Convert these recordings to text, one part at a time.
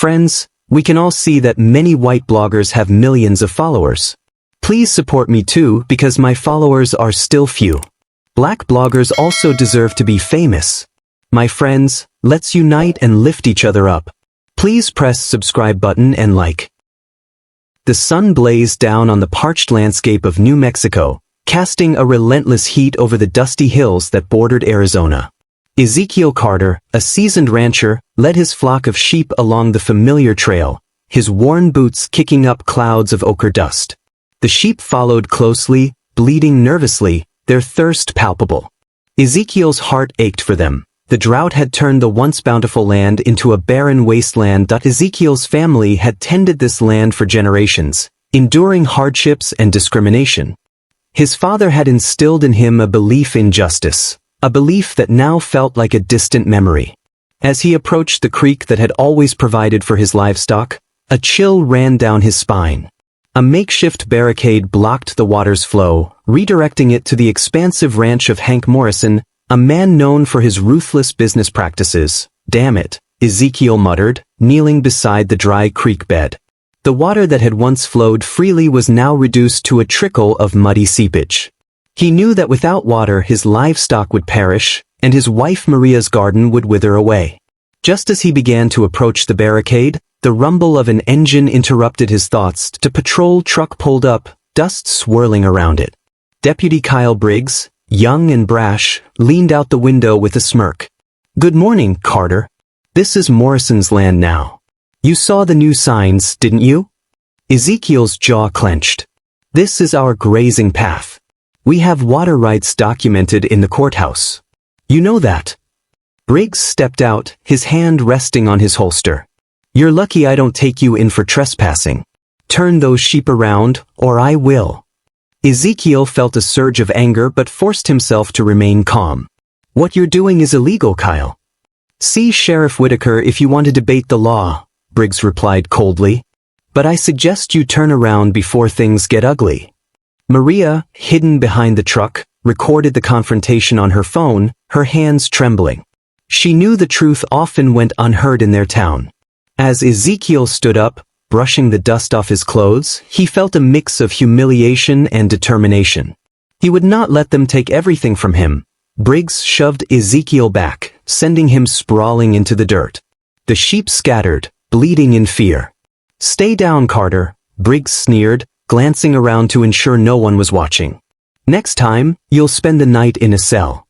Friends, we can all see that many white bloggers have millions of followers. Please support me too because my followers are still few. Black bloggers also deserve to be famous. My friends, let's unite and lift each other up. Please press subscribe button and like. The sun blazed down on the parched landscape of New Mexico, casting a relentless heat over the dusty hills that bordered Arizona. Ezekiel Carter, a seasoned rancher, led his flock of sheep along the familiar trail, his worn boots kicking up clouds of ochre dust. The sheep followed closely, bleating nervously, their thirst palpable. Ezekiel's heart ached for them. The drought had turned the once bountiful land into a barren wasteland. Ezekiel's family had tended this land for generations, enduring hardships and discrimination. His father had instilled in him a belief in justice, a belief that now felt like a distant memory. As he approached the creek that had always provided for his livestock, a chill ran down his spine. A makeshift barricade blocked the water's flow, redirecting it to the expansive ranch of Hank Morrison, a man known for his ruthless business practices. "Damn it," Ezekiel muttered, kneeling beside the dry creek bed. The water that had once flowed freely was now reduced to a trickle of muddy seepage. He knew that without water his livestock would perish, and his wife Maria's garden would wither away. Just as he began to approach the barricade, the rumble of an engine interrupted his thoughts. The patrol truck pulled up, dust swirling around it. Deputy Kyle Briggs, young and brash, leaned out the window with a smirk. "Good morning, Carter. This is Morrison's land now. You saw the new signs, didn't you?" Ezekiel's jaw clenched. "This is our grazing path. We have water rights documented in the courthouse. You know that." Briggs stepped out, his hand resting on his holster. "You're lucky I don't take you in for trespassing. Turn those sheep around, or I will." Ezekiel felt a surge of anger but forced himself to remain calm. "What you're doing is illegal, Kyle. See Sheriff Whitaker if you want to debate the law," Briggs replied coldly. "But I suggest you turn around before things get ugly." Maria, hidden behind the truck, recorded the confrontation on her phone, her hands trembling. She knew the truth often went unheard in their town. As Ezekiel stood up, brushing the dust off his clothes, he felt a mix of humiliation and determination. He would not let them take everything from him. Briggs shoved Ezekiel back, sending him sprawling into the dirt. The sheep scattered, bleating in fear. "Stay down, Carter," Briggs sneered, glancing around to ensure no one was watching. "Next time, you'll spend the night in a cell."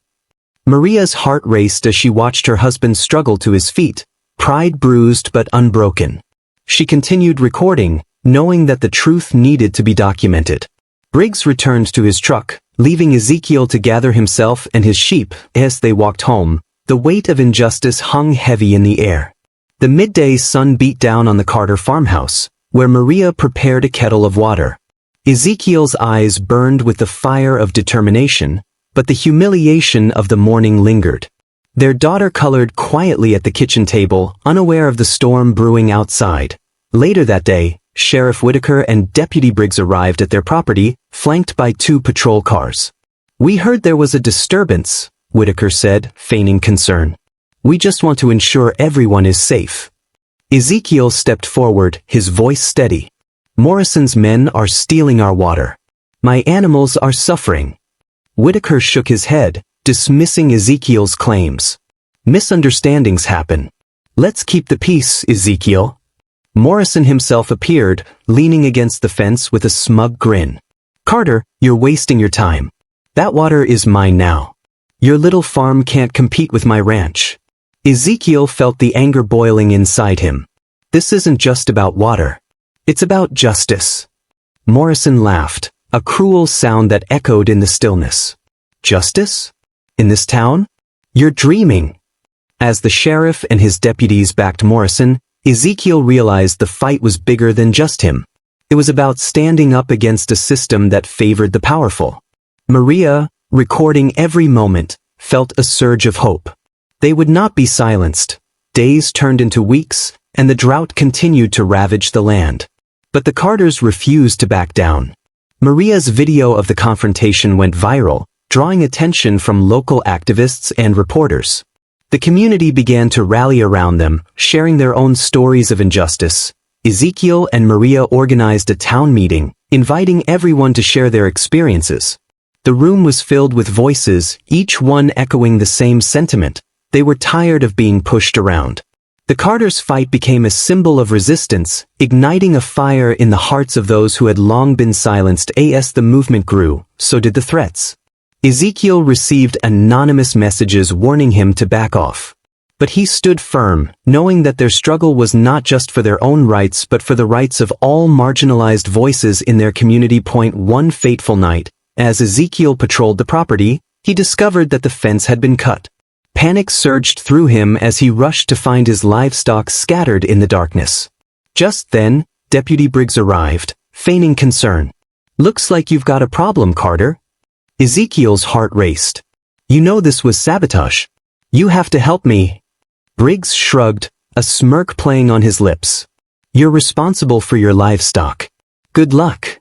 Maria's heart raced as she watched her husband struggle to his feet, pride bruised but unbroken. She continued recording, knowing that the truth needed to be documented. Briggs returned to his truck, leaving Ezekiel to gather himself and his sheep. As they walked home, the weight of injustice hung heavy in the air. The midday sun beat down on the Carter farmhouse, where Maria prepared a kettle of water. Ezekiel's eyes burned with the fire of determination, but the humiliation of the morning lingered. Their daughter colored quietly at the kitchen table, unaware of the storm brewing outside. Later that day, Sheriff Whitaker and Deputy Briggs arrived at their property, flanked by 2 patrol cars. "We heard there was a disturbance," Whitaker said, feigning concern. "We just want to ensure everyone is safe." Ezekiel stepped forward, his voice steady. "Morrison's men are stealing our water. My animals are suffering." Whitaker shook his head, dismissing Ezekiel's claims. "Misunderstandings happen. Let's keep the peace, Ezekiel." Morrison himself appeared, leaning against the fence with a smug grin. "Carter, you're wasting your time. That water is mine now. Your little farm can't compete with my ranch." Ezekiel felt the anger boiling inside him. "This isn't just about water. It's about justice." Morrison laughed, a cruel sound that echoed in the stillness. "Justice? In this town? You're dreaming." As the sheriff and his deputies backed Morrison, Ezekiel realized the fight was bigger than just him. It was about standing up against a system that favored the powerful. Maria, recording every moment, felt a surge of hope. They would not be silenced. Days turned into weeks, and the drought continued to ravage the land. But the Carters refused to back down. Maria's video of the confrontation went viral, drawing attention from local activists and reporters. The community began to rally around them, sharing their own stories of injustice. Ezekiel and Maria organized a town meeting, inviting everyone to share their experiences. The room was filled with voices, each one echoing the same sentiment. They were tired of being pushed around. The Carters' fight became a symbol of resistance, igniting a fire in the hearts of those who had long been silenced. As the movement grew, so did the threats. Ezekiel received anonymous messages warning him to back off. But he stood firm, knowing that their struggle was not just for their own rights but for the rights of all marginalized voices in their community. One fateful night, as Ezekiel patrolled the property, he discovered that the fence had been cut. Panic surged through him as he rushed to find his livestock scattered in the darkness. Just then, Deputy Briggs arrived, feigning concern. "Looks like you've got a problem, Carter." Ezekiel's heart raced. "You know this was sabotage. You have to help me." Briggs shrugged, a smirk playing on his lips. "You're responsible for your livestock. Good luck."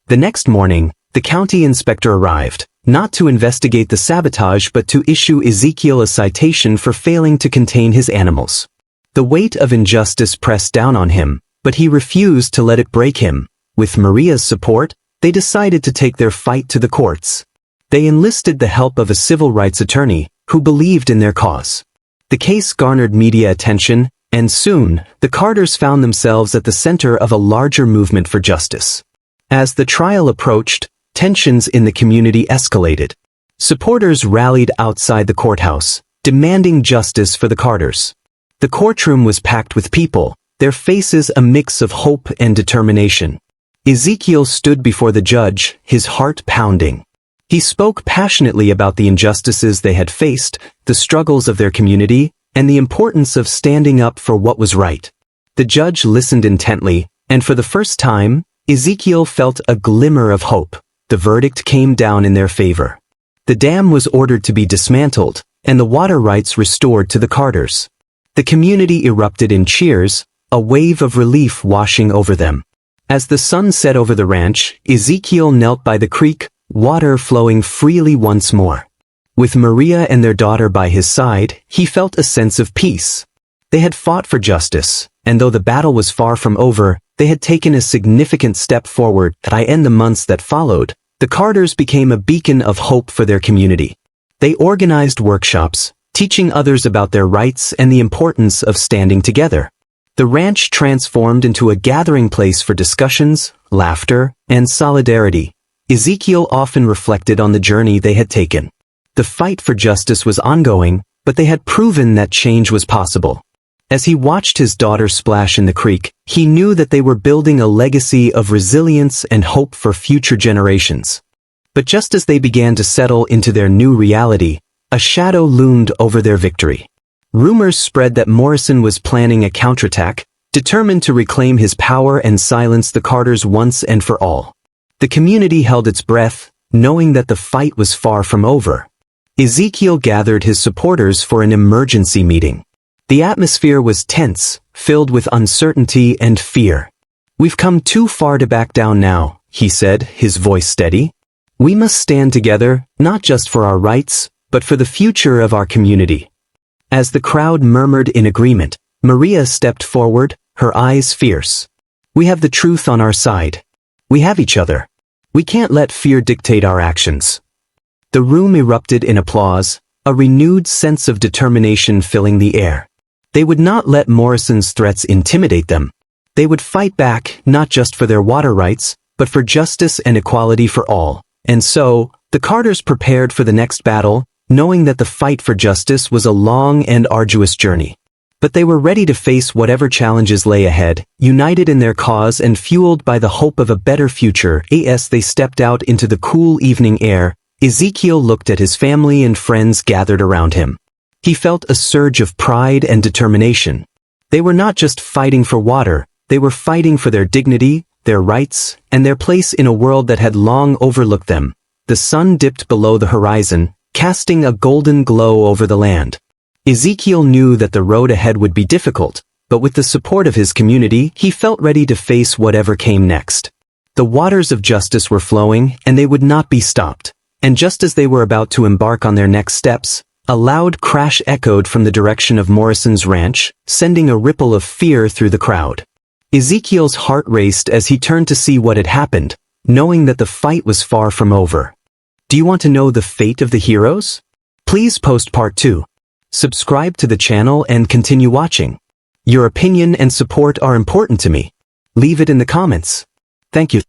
The next morning, the county inspector arrived, not to investigate the sabotage but to issue Ezekiel a citation for failing to contain his animals. The weight of injustice pressed down on him, but he refused to let it break him. With Maria's support, they decided to take their fight to the courts. They enlisted the help of a civil rights attorney, who believed in their cause. The case garnered media attention, and soon, the Carters found themselves at the center of a larger movement for justice. As the trial approached, tensions in the community escalated. Supporters rallied outside the courthouse, demanding justice for the Carters. The courtroom was packed with people, their faces a mix of hope and determination. Ezekiel stood before the judge, his heart pounding. He spoke passionately about the injustices they had faced, the struggles of their community, and the importance of standing up for what was right. The judge listened intently, and for the first time, Ezekiel felt a glimmer of hope. The verdict came down in their favor. The dam was ordered to be dismantled, and the water rights restored to the Carters. The community erupted in cheers, a wave of relief washing over them. As the sun set over the ranch, Ezekiel knelt by the creek, water flowing freely once more. With Maria and their daughter by his side, he felt a sense of peace. They had fought for justice, and though the battle was far from over, they had taken a significant step forward. In the months that followed, the Carters became a beacon of hope for their community. They organized workshops, teaching others about their rights and the importance of standing together. The ranch transformed into a gathering place for discussions, laughter, and solidarity. Ezekiel often reflected on the journey they had taken. The fight for justice was ongoing, but they had proven that change was possible. As he watched his daughter splash in the creek, he knew that they were building a legacy of resilience and hope for future generations. But just as they began to settle into their new reality, a shadow loomed over their victory. Rumors spread that Morrison was planning a counterattack, determined to reclaim his power and silence the Carters once and for all. The community held its breath, knowing that the fight was far from over. Ezekiel gathered his supporters for an emergency meeting. The atmosphere was tense, filled with uncertainty and fear. "We've come too far to back down now," he said, his voice steady. "We must stand together, not just for our rights, but for the future of our community." As the crowd murmured in agreement, Maria stepped forward, her eyes fierce. "We have the truth on our side. We have each other. We can't let fear dictate our actions." The room erupted in applause, a renewed sense of determination filling the air. They would not let Morrison's threats intimidate them. They would fight back, not just for their water rights, but for justice and equality for all. And so, the Carters prepared for the next battle, knowing that the fight for justice was a long and arduous journey. But they were ready to face whatever challenges lay ahead, united in their cause and fueled by the hope of a better future. As they stepped out into the cool evening air, Ezekiel looked at his family and friends gathered around him. He felt a surge of pride and determination. They were not just fighting for water, they were fighting for their dignity, their rights, and their place in a world that had long overlooked them. The sun dipped below the horizon, casting a golden glow over the land. Ezekiel knew that the road ahead would be difficult, but with the support of his community, he felt ready to face whatever came next. The waters of justice were flowing, and they would not be stopped. And just as they were about to embark on their next steps, A loud crash echoed from the direction of Morrison's ranch, sending a ripple of fear through the crowd. Ezekiel's heart raced as he turned to see what had happened, knowing that the fight was far from over. Do you want to know the fate of the heroes? Please post part 2. Subscribe to the channel and continue watching. Your opinion and support are important to me. Leave it in the comments. Thank you.